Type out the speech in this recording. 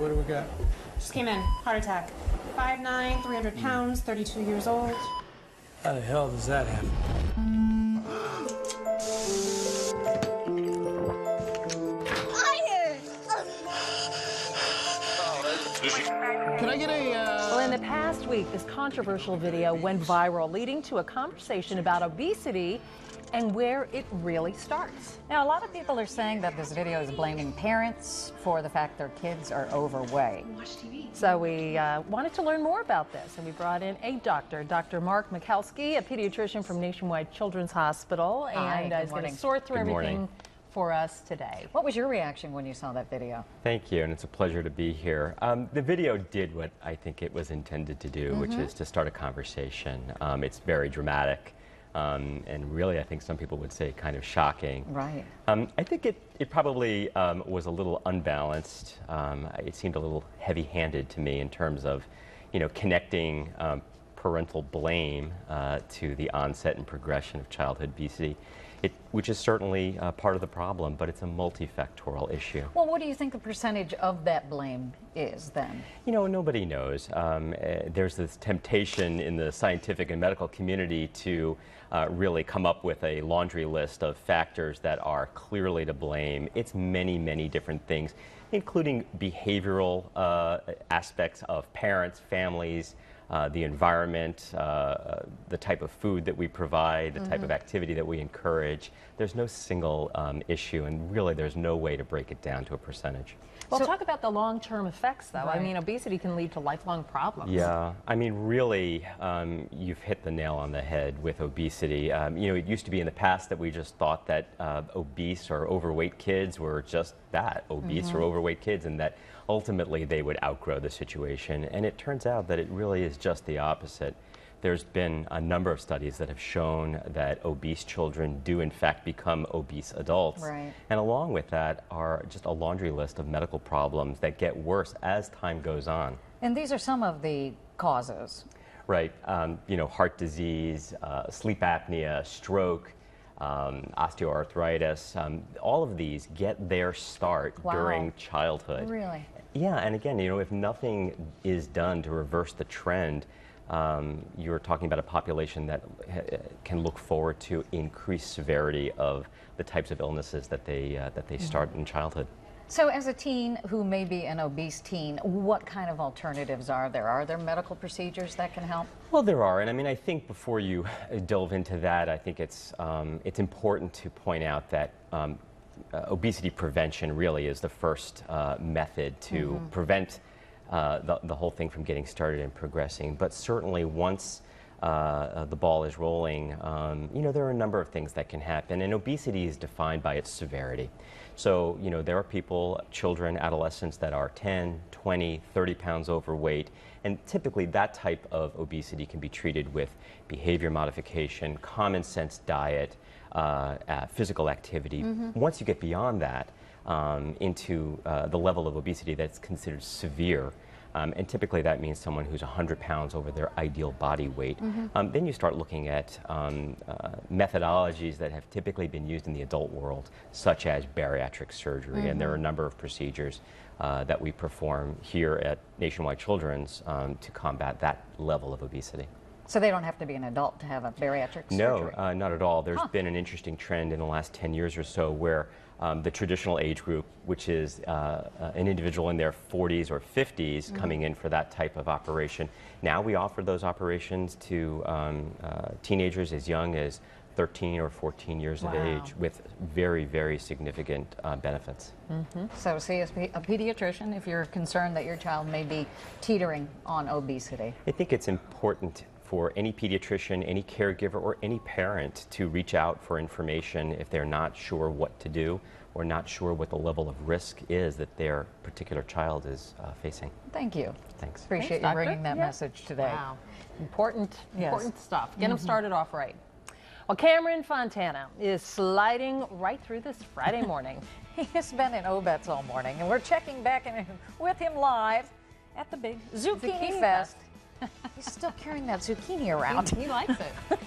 what do we got? Just came in. Heart attack. 5'9", 300 pounds, 32 years old. How the hell does that happen? Can I get a, Well, in the past week, this controversial video went viral, leading to a conversation about obesity and where it really starts. Now, a lot of people are saying that this video is blaming parents for the fact their kids are overweight. So we wanted to learn more about this, and we brought in a doctor, Dr. Marc Michalsky, a pediatrician from Nationwide Children's Hospital, and is going to sort through everything for us today. What was your reaction when you saw that video? Thank you, and it's a pleasure to be here. The video did what I think it was intended to do, which is to start a conversation. It's very dramatic, and really I think some people would say kind of shocking. Right. I think it probably was a little unbalanced. It seemed a little heavy-handed to me in terms of, connecting parental blame to the onset and progression of childhood obesity. Which is certainly part of the problem, but it's a multifactorial issue. Well, what do you think the percentage of that blame is then? Nobody knows. There's this temptation in the scientific and medical community to really come up with a laundry list of factors that are clearly to blame. It's many, many different things, including behavioral aspects of parents, families, the environment, the type of food that we provide, the type of activity that we encourage. There's no single issue, and really there's no way to break it down to a percentage. Well, talk about the long-term effects, though. Right. I mean, obesity can lead to lifelong problems. Yeah, I mean, really, you've hit the nail on the head with obesity. It used to be in the past that we just thought that obese or overweight kids were just that, obese or overweight kids, and that ultimately they would outgrow the situation. And it turns out that it really is just the opposite. There's been a number of studies that have shown that obese children do in fact become obese adults. Right. And along with that are just a laundry list of medical problems that get worse as time goes on. And these are some of the causes. Right. Heart disease, sleep apnea, stroke, osteoarthritis, all of these get their start during childhood. Really? Yeah, and again, if nothing is done to reverse the trend, you're talking about a population that can look forward to increased severity of the types of illnesses that they start in childhood. So as a teen who may be an obese teen, what kind of alternatives are there? Are there medical procedures that can help? Well, there are, and I mean, I think before you delve into that, I think it's important to point out that obesity prevention really is the first method to prevent the whole thing from getting started and progressing. But certainly once the ball is rolling, there are a number of things that can happen, and obesity is defined by its severity. So, there are people, children, adolescents that are 10, 20, 30 pounds overweight, and typically that type of obesity can be treated with behavior modification, common sense diet, physical activity. Once you get beyond that into the level of obesity that's considered severe, and typically that means someone who's 100 pounds over their ideal body weight. Then you start looking at methodologies that have typically been used in the adult world, such as bariatric surgery, and there are a number of procedures that we perform here at Nationwide Children's to combat that level of obesity. So they don't have to be an adult to have a bariatric surgery? No, not at all. There's been an interesting trend in the last 10 years or so where the traditional age group, which is an individual in their 40s or 50s coming in for that type of operation, now we offer those operations to teenagers as young as 13 or 14 years of age with very, very significant benefits. So see a pediatrician if you're concerned that your child may be teetering on obesity. I think it's important for any pediatrician, any caregiver, or any parent to reach out for information if they're not sure what to do or not sure what the level of risk is that their particular child is facing. Thank you. Thanks. Appreciate you bringing that message today. Wow. Important stuff. Get them started off right. Well, Cameron Fontana is sliding right through this Friday morning. He has been in Obets all morning, and we're checking back in with him live at the big Zucchini Fest. He's still carrying that zucchini around. He likes it.